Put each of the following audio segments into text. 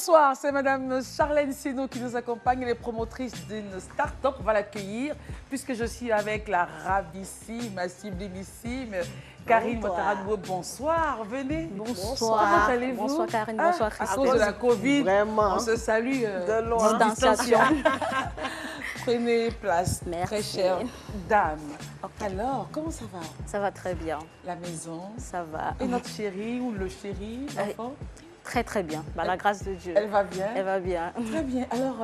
Bonsoir, c'est Madame Charlène Sino qui nous accompagne, elle est promotrice d'une start-up. On va l'accueillir puisque je suis avec la ravissime, ma sublimissime Karine Ouattara. Bonsoir, venez. Bonsoir. Comment allez-vous? Bonsoir Karine, bonsoir Christelle. À cause de la Covid, Vraiment. on se salue De loin. Distanciation. Prenez place, Merci. très chère dame. Ok. Alors, comment ça va? Ça va très bien, La maison? ça va. Et notre chérie ou le chéri, l'enfant? Très très bien, par la grâce de Dieu. Elle va bien? Elle va bien. Très bien. Alors,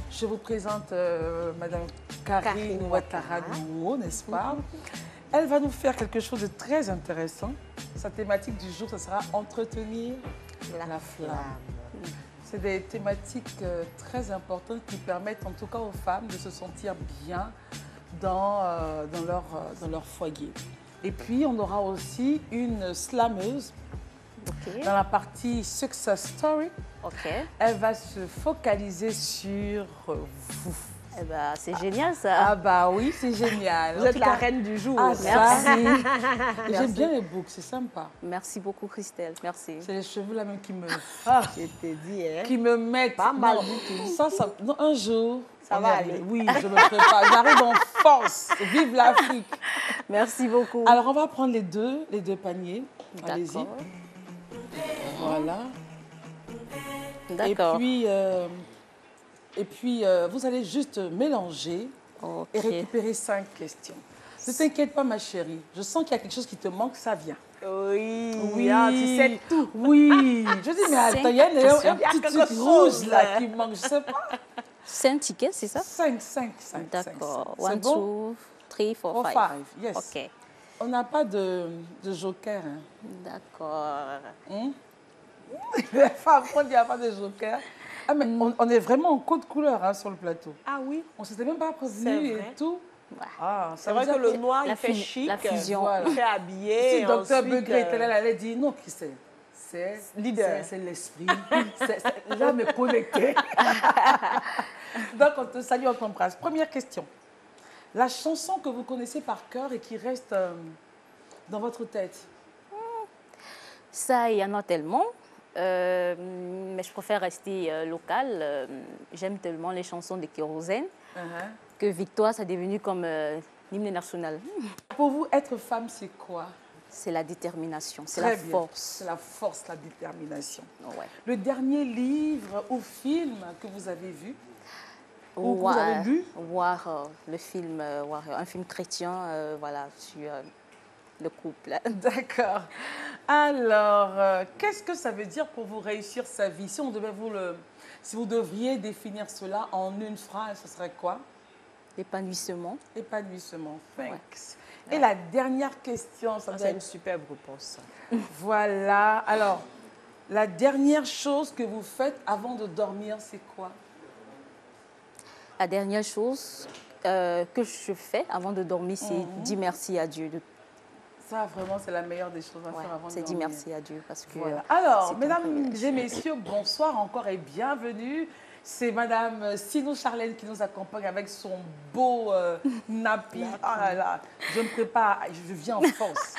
je vous présente Madame Karine Ouattara, n'est-ce pas? Elle va nous faire quelque chose de très intéressant. Sa thématique du jour, ce sera entretenir la flamme. C'est des thématiques très importantes qui permettent en tout cas aux femmes de se sentir bien dans leur foyer. Et puis, on aura aussi une slameuse Ok. dans la partie Success Story. Ok. Elle va se focaliser sur vous. Eh ben, c'est génial ça. Ah bah oui, c'est génial. Vous êtes la reine du jour. Ah, ça, Merci. j'aime bien les boucles, c'est sympa. Merci beaucoup Christelle, merci. C'est les cheveux là même qui me, Je t'ai dit, hein. qui me mettent. Pas mal Non, du tout. Ça, non, un jour, Ça on va y arrive. aller. Oui, je me prépare. J'arrive en force. Vive l'Afrique. Merci beaucoup. Alors, on va prendre les deux paniers. Allez-y. D'accord. Voilà. D'accord. Et puis, vous allez juste mélanger Ok. et récupérer 5 questions. Ne t'inquiète pas, ma chérie. Je sens qu'il y a quelque chose qui te manque, ça vient. Oui. Ah, tu sais tout. Oui. Je dis, mais attends, il y a un Il y a petit quelque truc chose, rouge là là. qui manque. Je sais pas. C'est un ticket, c'est ça? 5. D'accord. C'est 1, bon? 2, 3, 4, Or 5. 5, yes. Ok. On n'a pas de joker. Hein. D'accord. Les femmes, quand il n'y a pas de joker. Ah, mais on est vraiment en code couleur hein, sur le plateau. Ah oui. On ne s'était même pas prévenu C'est et vrai. tout. Ouais. Ah, C'est ça vrai veut que dire le noir, la il fait fu- chic. la fusion. Voilà. Il fait habillé. Si et docteur ensuite, Begré était là, elle allait dire non, Christelle. C'est Leader. C'est l'esprit. L'âme est connectée. Donc, on te salue, on t'embrasse. Première question. La chanson que vous connaissez par cœur et qui reste dans votre tête. Ça, il y en a tellement. Mais je préfère rester local. J'aime tellement les chansons de Kérosène que Victoire, c'est devenu comme l'hymne national. Pour vous, être femme, c'est quoi? C'est la détermination, c'est Très la bien. force. C'est la force, la détermination. Ouais. Le dernier livre ou film que vous avez vu ou que vous War- avez lu? le film Warrior, un film chrétien, voilà, sur le couple. D'accord. Alors, qu'est-ce que ça veut dire pour vous réussir sa vie? Si on devait si vous devriez définir cela en une phrase, ce serait quoi? L'épanouissement. Épanouissement. Thanks. Ouais. Et la dernière question, ça doit C'est être... une superbe réponse. Voilà. Alors, la dernière chose que vous faites avant de dormir, c'est quoi? La dernière chose que je fais avant de dormir, c'est dire merci à Dieu. Ça, vraiment, c'est la meilleure des choses à Ouais, faire avant de c'est dormir. dire merci à Dieu parce que Voilà. Alors, c'est un mesdames privilège. et messieurs, bonsoir encore et bienvenue. C'est Madame Sino Charlène qui nous accompagne avec son beau nappy. Ah là là, je me prépare, je viens en force.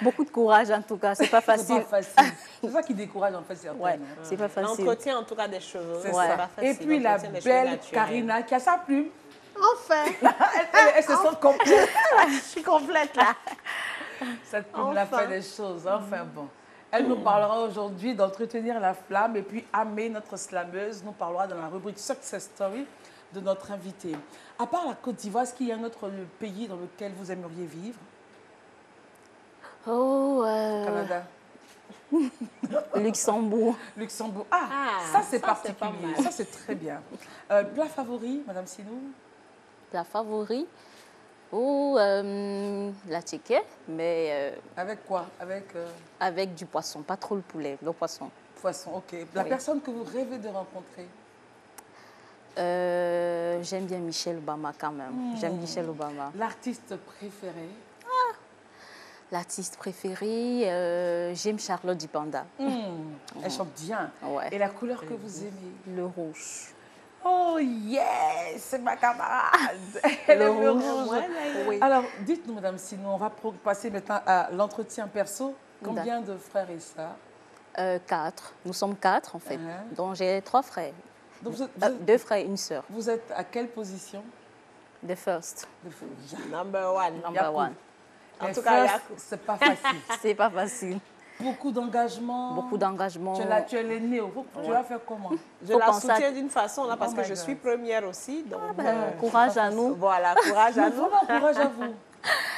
Beaucoup de courage en tout cas, c'est pas C'est facile. pas facile. C'est ça qui décourage en fait certaines. Ouais, hein. c'est pas facile. L'entretien, en tout cas, des cheveux. C'est Ouais. ça. pas facile. Et puis la L'entretien des cheveux belle naturels. Karina qui a sa plume. Enfin. Elle se sent complète. Je suis complète là. Cette plume la Enfin. fait des choses. Enfin bon. Elle nous parlera aujourd'hui d'entretenir la flamme et puis Amé, notre slameuse, nous parlera dans la rubrique Success Story de notre invité. À part la Côte d'Ivoire, est-ce qu'il y a un autre pays dans lequel vous aimeriez vivre? Oh, Canada, Luxembourg. Luxembourg. Ah, Ça c'est ça, c'est pas particulier. mal. Ça c'est très bien. Plat favori, Madame Sinou? La favori. Oh, la ticket, mais Avec quoi? Avec avec du poisson, pas trop le poulet, le poisson. poisson, ok. La Oui. personne que vous rêvez de rencontrer? J'aime bien Michelle Obama quand même. J'aime Michelle Obama. L'artiste préféré? L'artiste préféré, j'aime Charlotte Dupanda. Elle chante bien. Ouais. Et la couleur que vous aimez? Le rouge. Oh yes, c'est ma camarade. Elle aime le rouge. Oui. Alors, dites-nous, Madame Sinou, on va passer maintenant à l'entretien perso. Combien de frères et sœurs? 4. Nous sommes 4 en fait. Donc j'ai 3 frères. Donc 2 frères et une sœur. Vous êtes à quelle position? The first. Number one. Number one. En tout cas, c'est pas facile. C'est pas facile. Beaucoup d'engagement. Beaucoup d'engagement. Tu es l'aînée. Tu vas faire comment? Je la soutiens d'une façon là parce que je suis première aussi. Donc, courage à nous. Voilà, courage à nous. Courage à vous.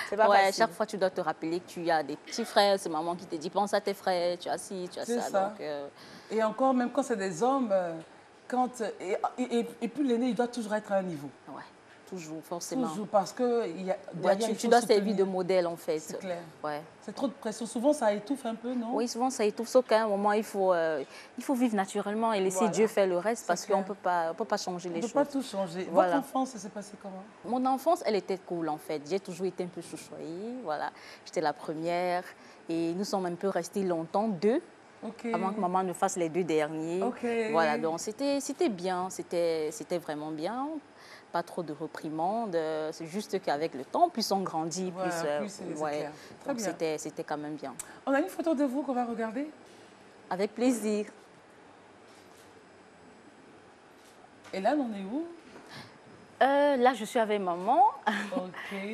C'est pas facile. Chaque fois, tu dois te rappeler que tu as des petits frères. C'est maman qui te dit, pense à tes frères, tu as ci, tu as ça. Donc, et encore, même quand c'est des hommes, et puis l'aîné, il doit toujours être à un niveau. Ouais, toujours, forcément. Toujours, parce que tu dois servir de modèle, en fait. C'est clair. Ouais. C'est trop de pression. Souvent, ça étouffe un peu, non? Oui, souvent, ça étouffe. Sauf qu'à un moment, il faut vivre naturellement et laisser Dieu faire le reste parce qu'on ne peut pas changer les choses. On ne peut pas tout changer. Voilà. Votre enfance, ça s'est passé comment? Mon enfance, elle était cool, en fait. J'ai toujours été un peu chouchouée. Voilà. J'étais la première et nous sommes un peu restés longtemps, 2. Avant que maman ne fasse les 2 derniers. Voilà, donc c'était bien, c'était vraiment bien. Pas trop de réprimandes. C'est juste qu'avec le temps, plus on grandit, donc c'était quand même bien. On a une photo de vous qu'on va regarder? Avec plaisir. Et là, on est où? Là, je suis avec maman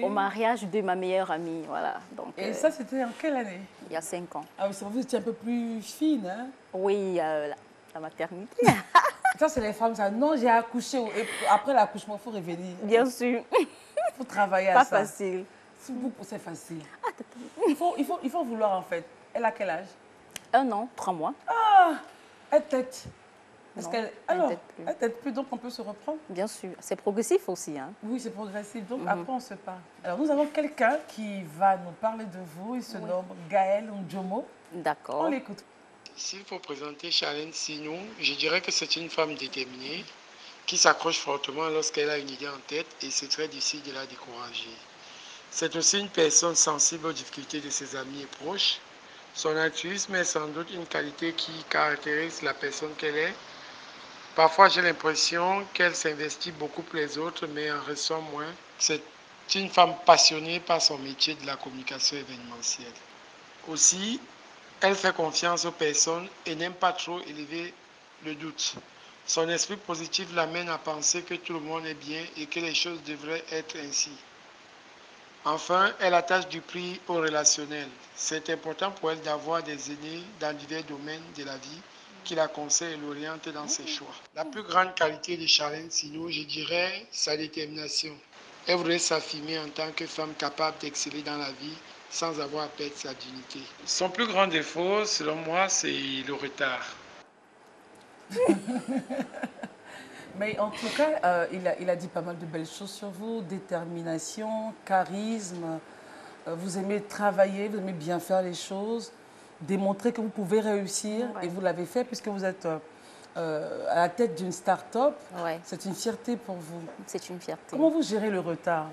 au mariage de ma meilleure amie. Voilà. Donc, et ça, c'était en quelle année? Il y a 5 ans. Ah oui, vous étiez un peu plus fine, hein? Oui, la maternité. Ça, c'est les femmes, ça. Non, j'ai accouché. Et après l'accouchement, il faut revenir. Bien sûr. Il faut travailler à ça. Pas facile. C'est facile. Il faut vouloir, en fait. Elle a quel âge? 1 an, 3 mois. Ah, elle tête. Parce qu'elle elle tête plus, donc on peut se reprendre? Bien sûr. C'est progressif aussi. Hein. Oui, c'est progressif. Donc après, on se parle. Alors, nous avons quelqu'un qui va nous parler de vous. Il se nomme Gaël Ndjomo. D'accord. On l'écoute. S'il faut présenter Charlène Sinou, je dirais que c'est une femme déterminée qui s'accroche fortement lorsqu'elle a une idée en tête et c'est très difficile de la décourager. C'est aussi une personne sensible aux difficultés de ses amis et proches. Son altruisme est sans doute une qualité qui caractérise la personne qu'elle est. Parfois, j'ai l'impression qu'elle s'investit beaucoup pour les autres, mais en ressent moins. C'est une femme passionnée par son métier de la communication événementielle. Aussi, elle fait confiance aux personnes et n'aime pas trop élever le doute. Son esprit positif l'amène à penser que tout le monde est bien et que les choses devraient être ainsi. Enfin, elle attache du prix au relationnel. C'est important pour elle d'avoir des aînés dans divers domaines de la vie qui la conseillent et l'orientent dans ses choix. La plus grande qualité de Charlène Sinou, je dirais, sa détermination. Elle voudrait s'affirmer en tant que femme capable d'exceller dans la vie sans avoir à perdre sa dignité. Son plus grand défaut, selon moi, c'est le retard. Mais en tout cas, il a dit pas mal de belles choses sur vous. Détermination, charisme. Vous aimez travailler, vous aimez bien faire les choses. Démontrer que vous pouvez réussir. Et vous l'avez fait puisque vous êtes à la tête d'une start-up. C'est une fierté pour vous. C'est une fierté. Comment vous gérez le retard?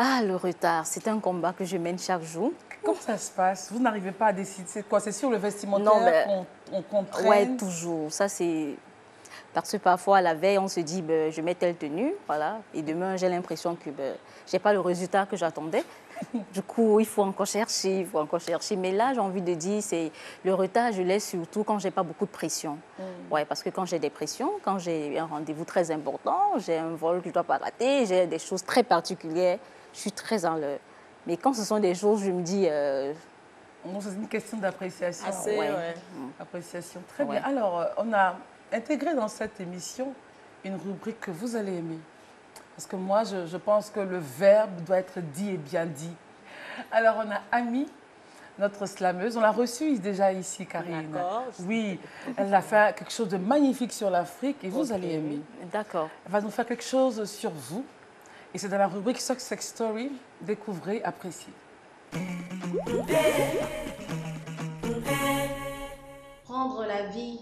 Ah, le retard, c'est un combat que je mène chaque jour. Comment ça se passe? Vous n'arrivez pas à décider. C'est quoi? C'est sur le vestimentaire qu'on traîne? Oui, toujours. Ça, c'est... Parce que parfois, la veille, on se dit, je mets telle tenue, voilà. Et demain, j'ai l'impression que je n'ai pas le résultat que j'attendais. Du coup, il faut encore chercher, Mais là, j'ai envie de dire, c'est le retard, je laisse surtout quand je n'ai pas beaucoup de pression. Ouais, parce que quand j'ai des pressions, quand j'ai un rendez-vous très important, j'ai un vol que je ne dois pas rater, j'ai des choses très particulières, je suis très en l'heure. Mais quand ce sont des choses, je me dis... C'est une question d'appréciation. Appréciation, très bien. Ouais. Alors, on a intégré dans cette émission une rubrique que vous allez aimer. Parce que moi, je pense que le verbe doit être dit et bien dit. Alors, on a Ami, notre slameuse. On l'a reçue déjà ici, Karine. D'accord. Oui, elle a fait quelque chose de magnifique sur l'Afrique et vous allez aimer. D'accord. Elle va nous faire quelque chose sur vous. Et c'est dans la rubrique Success Story. Découvrez, appréciez. Prendre la vie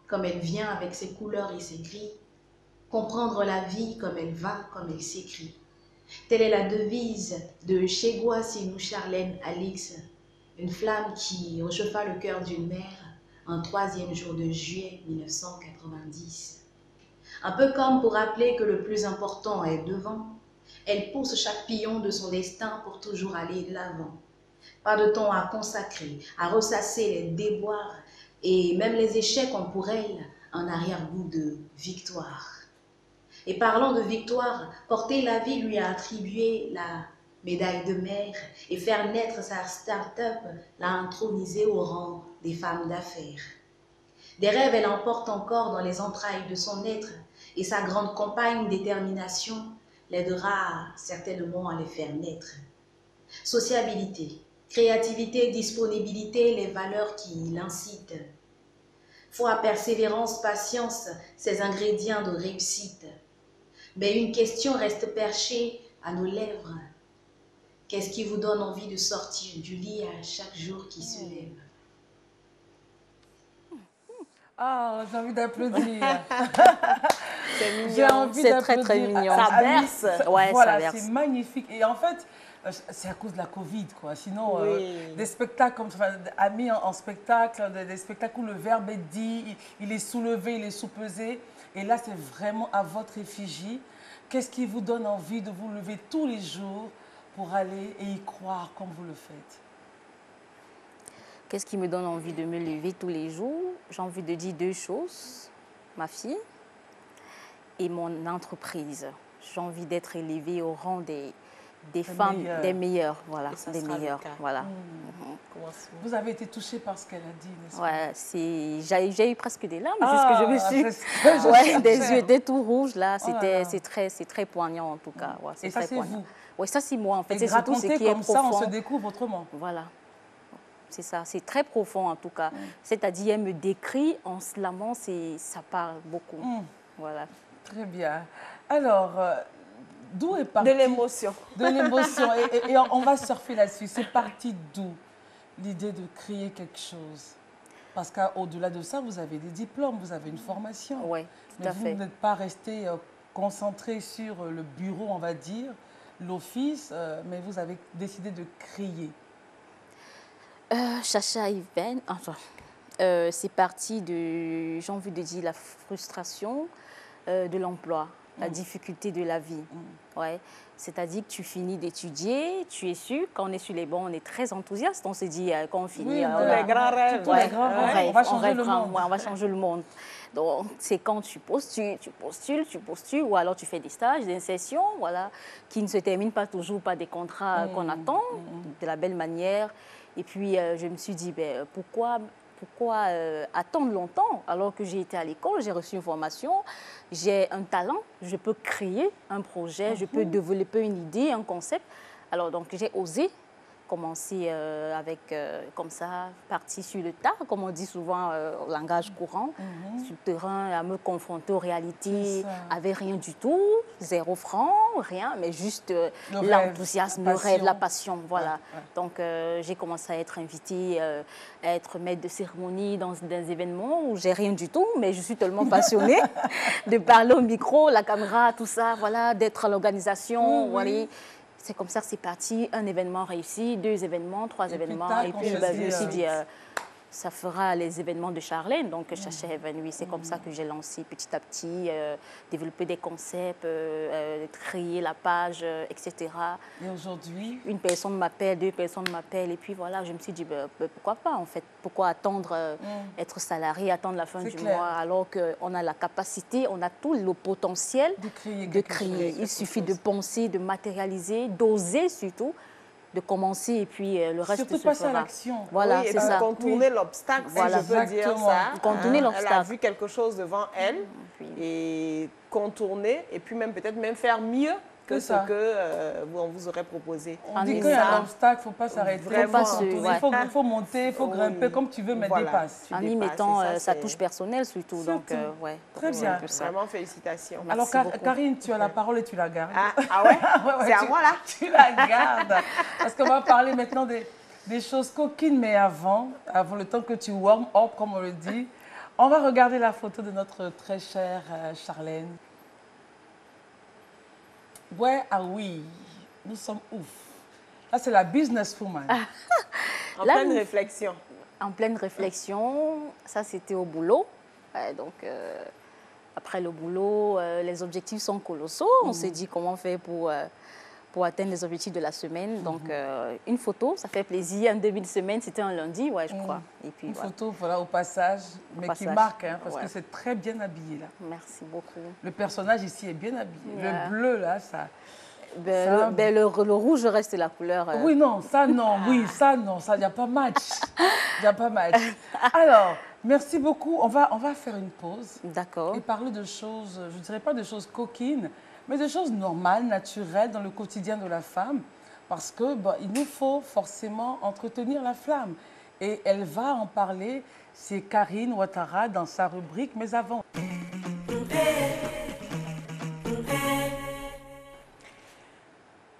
comme elle vient avec ses couleurs et ses gris. Comprendre la vie comme elle va, comme elle s'écrit. Telle est la devise de Chegwa Sinou Charlène Alix, une flamme qui réchauffa le cœur d'une mère un 3e jour de juillet 1990. Un peu comme pour rappeler que le plus important est devant, elle pousse chaque pion de son destin pour toujours aller de l'avant. Pas de temps à consacrer, à ressasser les déboires et même les échecs ont pour elle un arrière-goût de victoire. Et parlant de victoire, porter la vie lui a attribué la médaille de mer et faire naître sa start-up l'a intronisée au rang des femmes d'affaires. Des rêves, elle en porte encore dans les entrailles de son être et sa grande compagne détermination l'aidera certainement à les faire naître. Sociabilité, créativité, disponibilité, les valeurs qui l'incitent. Foi, persévérance, patience, ces ingrédients de réussite. Mais une question reste perchée à nos lèvres. Qu'est-ce qui vous donne envie de sortir du lit à chaque jour qui se lève? Ah, j'ai envie d'applaudir. C'est mignon. J'ai envie C'est très, très d'applaudir. mignon. Ça Amis, berce. Ouais, voilà, ça berce. c'est magnifique. Et en fait, c'est à cause de la Covid, quoi. Sinon, Oui. des spectacles comme ça, amis en spectacle, des spectacles où le verbe est dit, il est soulevé, il est sous-pesé. Et là, c'est vraiment à votre effigie. Qu'est-ce qui vous donne envie de vous lever tous les jours pour aller et y croire comme vous le faites? Qu'est-ce qui me donne envie de me lever tous les jours? J'ai envie de dire deux choses. Ma fille et mon entreprise. J'ai envie d'être élevée au rang des femmes, meilleures. des meilleures, voilà, Et ça des sera le meilleures, cas. voilà. Vous avez été touchée par ce qu'elle a dit, n'est-ce pas? Ouais, j'ai eu presque des larmes, c'est ce que je me suis... c'est ce que je Ouais, cherchais. des yeux étaient tout rouges, là, Oh là là. c'est très poignant en tout cas. Ouais, Et ça, très c'est poignant. vous. Oui, ça c'est moi en fait, Et c'est surtout ce raconter qui est comme ça, on profond. se découvre autrement. Voilà, c'est ça, c'est très profond en tout cas. C'est-à-dire, elle me décrit en slamant, ça parle beaucoup. Voilà. Très bien. Alors, d'où est parti... De l'émotion. De l'émotion. Et on va surfer là-dessus. C'est parti d'où l'idée de créer quelque chose? Parce qu'au-delà de ça, vous avez des diplômes, vous avez une formation. Oui, tout Mais à vous fait. n'êtes pas resté concentré sur le bureau, on va dire, l'office, mais vous avez décidé de créer. Chacha Even, enfin, c'est parti de, j'ai envie de dire, la frustration de l'emploi, la difficulté de la vie. Ouais. C'est-à-dire que tu finis d'étudier, tu es sûr, quand on est sur les bancs, on est très enthousiaste, on se dit, quand on finit, Oui, on Tous les grands rêves. tous les grands rêves. On va changer le monde. on va changer le monde. Donc, c'est quand tu postules, ou alors tu fais des stages d'insertion, voilà, qui ne se terminent pas toujours par des contrats qu'on attend, de la belle manière. Et puis, je me suis dit, ben, pourquoi attendre longtemps alors que j'ai été à l'école, j'ai reçu une formation, j'ai un talent, je peux créer un projet, je peux développer une idée, un concept. Alors, donc, j'ai osé commencer avec, comme ça, partir sur le tas, comme on dit souvent au langage courant, sur le terrain, à me confronter aux réalités, avec rien du tout, 0 franc, rien, mais juste l'enthousiasme, le rêve, la passion, voilà. Ouais. Donc, j'ai commencé à être invitée, à être maître de cérémonie dans des événements où j'ai rien du tout, mais je suis tellement passionnée de parler au micro, la caméra, tout ça, voilà, d'être à l'organisation, voilà. C'est comme ça que c'est parti, un événement réussi, 2 événements, 3 événements. Et puis, je me suis dit, ça fera les événements de Charlène, donc Chacha Évanoui. C'est comme ça que j'ai lancé petit à petit, développer des concepts, créer la page, etc. Et aujourd'hui? Une personne m'appelle, 2 personnes m'appellent, et puis voilà, je me suis dit, pourquoi pas en fait? Pourquoi attendre, être salarié, attendre la fin du mois, alors qu'on a la capacité, on a tout le potentiel de créer. Il suffit de penser, de matérialiser, d'oser surtout, de commencer et puis le reste surtout se passer fera. à l'action. Voilà, Oui, c'est ça. Contourner l'obstacle, Voilà. si je peux dire ça. Contourner l'obstacle. Elle a vu quelque chose devant elle et contourner et puis même faire mieux que ce que on vous aurait proposé. On dit qu'il y a un obstacle, il ne faut pas s'arrêter. Il faut monter, il faut grimper comme tu veux, mais dépasse. En y mettant sa touche personnelle surtout. Donc, ouais. Très bien. Vraiment, félicitations. Alors, Karine, tu as la parole et tu la gardes. Ah ouais, c'est à moi là. Tu la gardes. Parce qu'on va parler maintenant des choses coquines, mais avant le temps que tu warm up, comme on le dit, on va regarder la photo de notre très chère Charlène. Where are we? Nous sommes ouf. Là, c'est la businesswoman. En pleine réflexion. En pleine réflexion. Ça, c'était au boulot. Donc, après le boulot, les objectifs sont colossaux. On s'est dit comment faire pour pour atteindre les objectifs de la semaine. Donc, une photo, ça fait plaisir. En début de semaine, c'était un lundi, ouais, je crois. Et puis, une photo, voilà, au passage, qui marque, hein, parce que c'est très bien habillé, là. Merci beaucoup. Le personnage ici est bien habillé. Le bleu, là, ça... le rouge reste la couleur. Oui, non, ça, non. Oui, ça, non. Ça, il n'y a pas match. Il n'y a pas match. Alors, merci beaucoup. On va faire une pause. D'accord. Et parler de choses, je ne dirais pas de choses coquines, mais de choses normales, naturelles dans le quotidien de la femme. Parce que il nous faut forcément entretenir la flamme. Et elle va en parler. C'est Karine Ouattara dans sa rubrique. Mais avant...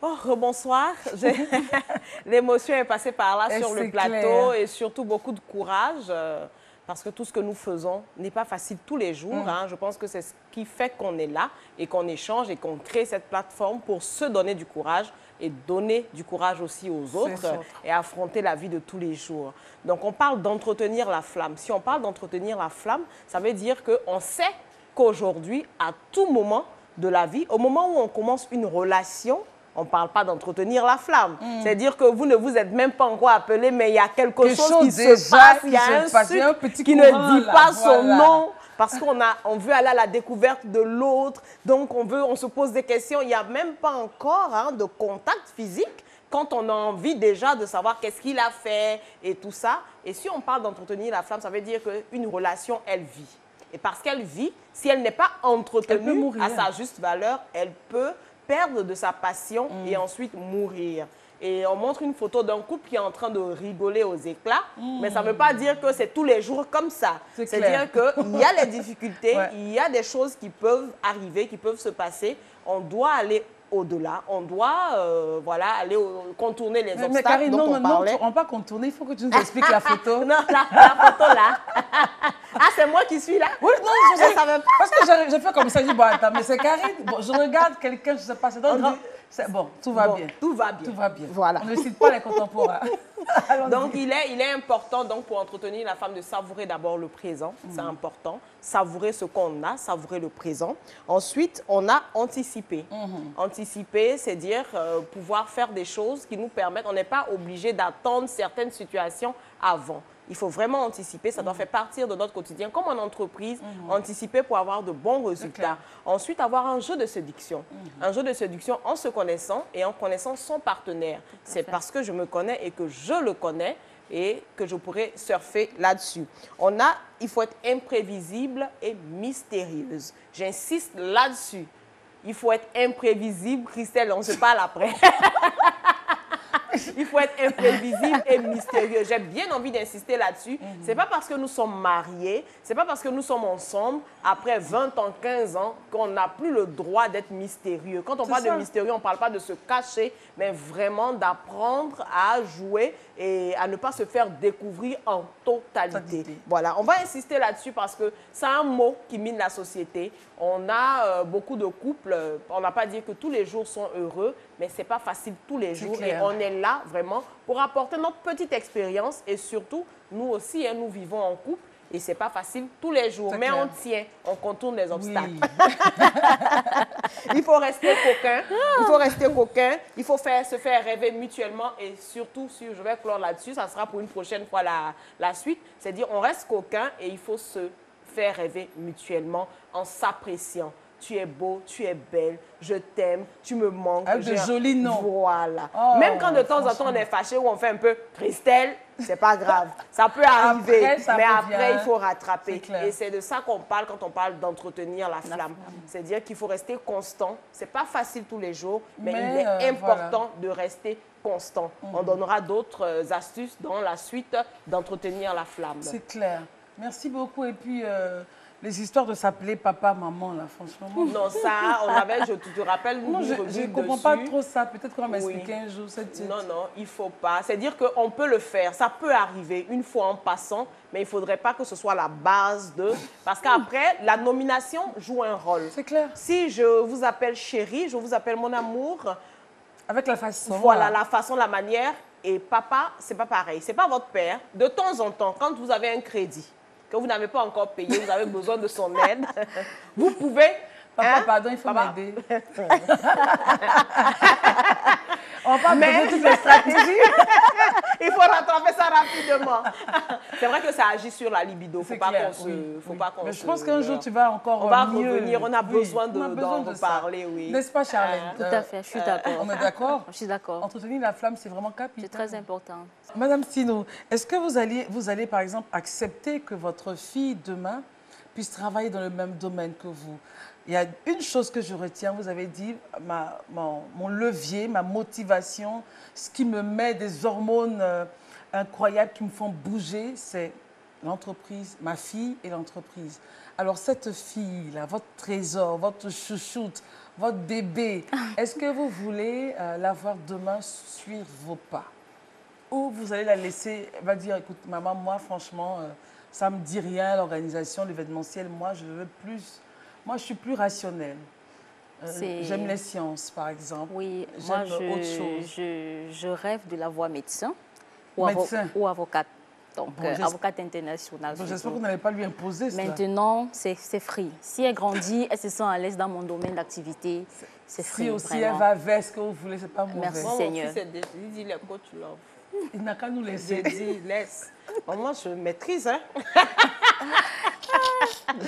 Oh, rebonsoir. L'émotion est passée par là sur le plateau et surtout beaucoup de courage parce que tout ce que nous faisons n'est pas facile tous les jours. Hein. Je pense que c'est ce qui fait qu'on est là et qu'on échange et qu'on crée cette plateforme pour se donner du courage et donner du courage aussi aux autres et affronter la vie de tous les jours. Donc, on parle d'entretenir la flamme. Si on parle d'entretenir la flamme, ça veut dire qu'on sait qu'aujourd'hui, à tout moment de la vie, au moment où on commence une relation, on ne parle pas d'entretenir la flamme. C'est-à-dire que vous ne vous êtes même pas encore appelé, mais il y a quelque chose qui se passe. Il y a un sucre qui ne dit pas son nom parce qu'on veut aller à la découverte de l'autre. Donc, on se pose des questions. Il n'y a même pas encore de contact physique quand on a envie déjà de savoir qu'est-ce qu'il a fait et tout ça. Et si on parle d'entretenir la flamme, ça veut dire qu'une relation, elle vit. Et parce qu'elle vit, si elle n'est pas entretenue à sa juste valeur, elle peut perdre de sa passion et ensuite mourir. Et on montre une photo d'un couple qui est en train de rigoler aux éclats, mais ça ne veut pas dire que c'est tous les jours comme ça. C'est-à-dire qu'il y a les difficultés, il y a des choses qui peuvent arriver, qui peuvent se passer. On doit aller au-delà, on doit aller contourner les obstacles Karine, dont on parlait. Non, on ne va pas contourner, il faut que tu nous expliques la photo. Non, la photo là. Ah, c'est moi qui suis là? Oui, non, je ne savais pas. Parce que j'ai fait comme ça, je dis, bon, attends, mais c'est Karine. Bon, je regarde quelqu'un, je ne sais pas, c'est dans bon, tout va bien. Tout va bien. Tout va bien. Voilà. On ne cite pas les contemporains. Donc, il est important, donc, pour entretenir la femme, de savourer d'abord le présent. C'est important. Savourer ce qu'on a, savourer le présent. Ensuite, on a anticipé. Anticiper, c'est dire pouvoir faire des choses qui nous permettent, on n'est pas obligé d'attendre certaines situations avant. Il faut vraiment anticiper, ça doit faire partie de notre quotidien. Comme en entreprise, anticiper pour avoir de bons résultats. Ensuite, avoir un jeu de séduction. Un jeu de séduction en se connaissant et en connaissant son partenaire. C'est parce que je me connais et que je le connais et que je pourrais surfer là-dessus. Il faut être imprévisible et mystérieuse. J'insiste là-dessus. Il faut être imprévisible. Christelle, on se parle après. Il faut être imprévisible et mystérieux. J'ai bien envie d'insister là-dessus. C'est pas parce que nous sommes mariés, c'est pas parce que nous sommes ensemble, après 20 ans, 15 ans, qu'on n'a plus le droit d'être mystérieux. Quand on parle de mystérieux, on ne parle pas de se cacher, mais vraiment d'apprendre à jouer et à ne pas se faire découvrir en totalité. Voilà, on va insister là-dessus parce que c'est un mot qui mine la société. On a beaucoup de couples, on n'a pas dit que tous les jours sont heureux, mais ce n'est pas facile tous les jours. Et on est là vraiment pour apporter notre petite expérience et surtout, nous aussi, nous vivons en couple. Et ce n'est pas facile tous les jours, mais on tient, on contourne les obstacles. Oui. Il faut rester coquin, il faut se faire rêver mutuellement et surtout, je vais clore là-dessus, ça sera pour une prochaine fois la suite, c'est dire on reste coquin et il faut se faire rêver mutuellement en s'appréciant. Tu es beau, tu es belle, je t'aime, tu me manques. Avec de jolis noms. Voilà. Même quand de temps en temps on est fâché ou on fait un peu Christelle, c'est pas grave. Ça peut arriver, mais après il faut rattraper. Et c'est de ça qu'on parle quand on parle d'entretenir la flamme. C'est-à-dire qu'il faut rester constant. C'est pas facile tous les jours, mais il est important de rester constant. On donnera d'autres astuces dans la suite d'entretenir la flamme. C'est clair. Merci beaucoup. Et puis, les histoires de s'appeler papa, maman, là, franchement. Non, ça, on avait, je te rappelle, non, je ne comprends pas trop ça. Peut-être qu'on va m'expliquer un jour. Non, il ne faut pas. C'est-à-dire qu'on peut le faire. Ça peut arriver une fois en passant, mais il ne faudrait pas que ce soit la base de... Parce qu'après, la nomination joue un rôle. C'est clair. Si je vous appelle chérie, je vous appelle mon amour... Avec la façon. Voilà, la façon, la manière. Et papa, ce n'est pas pareil. Ce n'est pas votre père. De temps en temps, quand vous avez un crédit, que vous n'avez pas encore payé, vous avez besoin de son aide, vous pouvez... Papa, pardon, il faut m'aider. On va pas donner toutes les stratégies. Il faut rattraper ça rapidement. C'est vrai que ça agit sur la libido. Faut pas qu'on se... Mais je pense qu'un jour, tu vas encore on va mieux. revenir. On a besoin d'en reparler, oui. N'est-ce pas, Charlène? Tout à fait, je suis d'accord. On est d'accord? Je suis d'accord. Entretenir la flamme, c'est vraiment capital. C'est très important. Madame Sino, est-ce que vous allez, par exemple, accepter que votre fille, demain, puisse travailler dans le même domaine que vous? Il y a une chose que je retiens, vous avez dit, mon levier, ma motivation, ce qui me met des hormones incroyables qui me font bouger, c'est l'entreprise, ma fille et l'entreprise. Alors cette fille-là, votre trésor, votre chouchoute, votre bébé, est-ce que vous voulez la voir demain suivre vos pas? Ou vous allez la laisser, elle va dire, écoute maman, moi franchement, ça ne me dit rien, l'organisation, l'événementiel, moi je veux plus... Moi, je suis plus rationnelle. J'aime les sciences, par exemple. Oui, moi, je rêve de la voir médecin ou avocate. Donc, avocate internationale. J'espère que vous n'allez pas lui imposer ça. Maintenant, c'est free. Si elle grandit, elle se sent à l'aise dans mon domaine d'activité, c'est free. Si aussi vraiment. elle va vers ce que vous voulez, c'est pas mauvais. Merci Seigneur. Il dit les coachs love. Il n'a qu'à nous laisser. J'ai dit, laisse. Moi, je maîtrise, hein.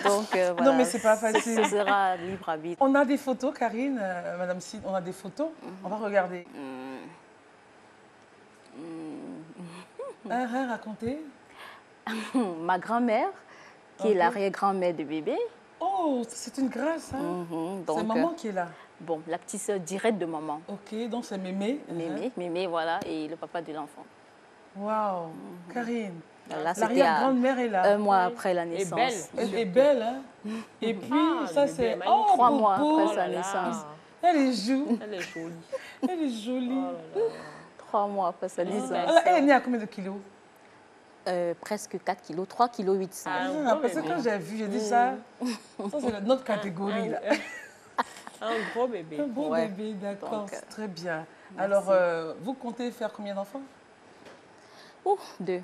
Donc, voilà. Non, mais c'est pas facile. Ce sera libre arbitre. On a des photos, Karine, Madame Sid, on a des photos. On va regarder. Racontez. Ma grand-mère, qui est l'arrière-grand-mère de bébé. Oh, c'est une grâce, hein. C'est maman qui est là. Bon, la petite sœur directe de maman. Ok, donc c'est Mémé. Mémé, voilà, et le papa de l'enfant. Waouh, Karine. L'arrière-grand-mère est là. Un mois après la naissance. Elle est belle, hein. Et puis, ça c'est... 3 mois après sa naissance. Elle est jolie. Elle est jolie. Elle est jolie. 3 mois après sa naissance. Elle est née à combien de kilos? Presque 4 kilos, 3 kilos 800. Parce que quand j'ai vu, j'ai dit ça, c'est notre catégorie là. Un gros bébé. Un beau bébé, d'accord, très bien. Merci. Alors, vous comptez faire combien d'enfants? 2.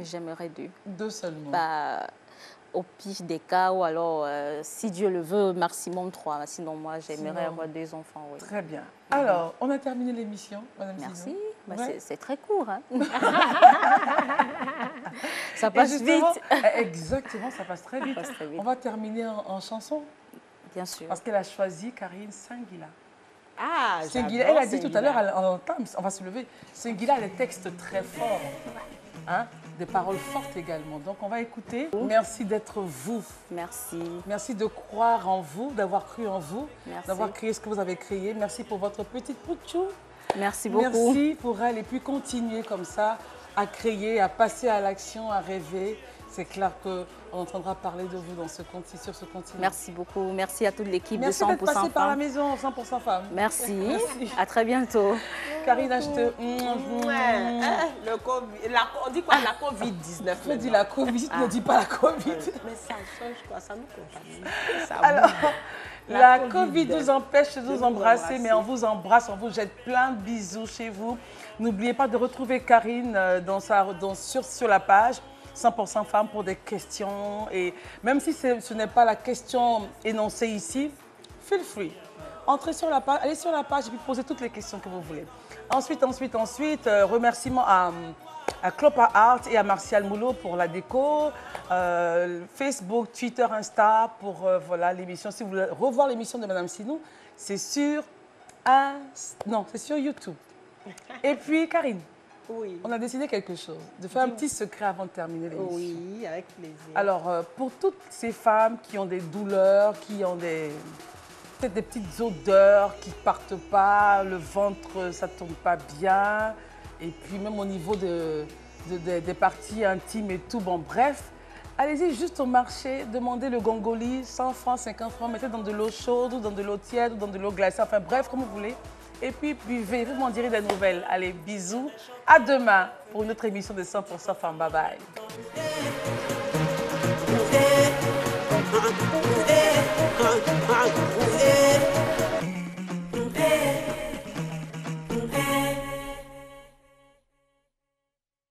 J'aimerais 2. 2 seulement. Au pire des cas, ou alors, si Dieu le veut, maximum 3. Sinon, moi, j'aimerais avoir 2 enfants. Oui. Très bien. Alors, on a terminé l'émission, Madame Merci. Zino. C'est très court. Hein. Ça passe vite. Exactement, ça passe très vite. On va terminer en chanson. Bien sûr. Parce qu'elle a choisi Karine Singila. Ah, Singila, elle a dit tout à l'heure, en entame, on va se lever, Singila a des textes très forts. Hein? Des paroles fortes également. Donc, on va écouter. Merci d'être vous. Merci. Merci de croire en vous, d'avoir cru en vous, Merci. d'avoir créé ce que vous avez créé. Merci pour votre petite pouchou. Merci beaucoup. Merci pour elle. Et puis, continuer comme ça à créer, à passer à l'action, à rêver. C'est clair qu'on entendra parler de vous dans ce continent, sur ce continent. Merci beaucoup. Merci à toute l'équipe de 100% Merci d'être passée par la maison 100% femmes. Merci. À très bientôt. Karine, je te... Le COVID, on dit quoi? La COVID-19. Je dis la Covid, ne dis pas la Covid. Mais ça change quoi? Ça nous contamine. Alors, la Covid nous empêche de nous embrasser, mais on vous embrasse, on vous jette plein de bisous chez vous. N'oubliez pas de retrouver Karine sur la page 100% femmes pour des questions. Et même si ce n'est pas la question énoncée ici, feel free. Entrez sur la page, allez sur la page et puis posez toutes les questions que vous voulez. Ensuite, remerciements à Clopa Art et à Martial Moulot pour la déco, Facebook, Twitter, Insta pour l'émission. Si vous voulez revoir l'émission de Madame Sinou, c'est sur YouTube. Et puis, Karine, oui. On a décidé quelque chose, de faire un petit secret avant de terminer l'émission. Oui, avec plaisir. Alors, pour toutes ces femmes qui ont des douleurs, qui ont peut-être des petites odeurs qui ne partent pas, le ventre, ça ne tourne pas bien, et puis même au niveau des parties intimes et tout, bon bref, allez-y juste au marché, demandez le gongoli, 100 francs, 50 francs, mettez dans de l'eau chaude ou dans de l'eau tiède ou dans de l'eau glacée, enfin bref, comme vous voulez. Et puis buvez, vous m'en direz des nouvelles. Allez, bisous, à demain pour une autre émission de 100% Femmes. Bye bye.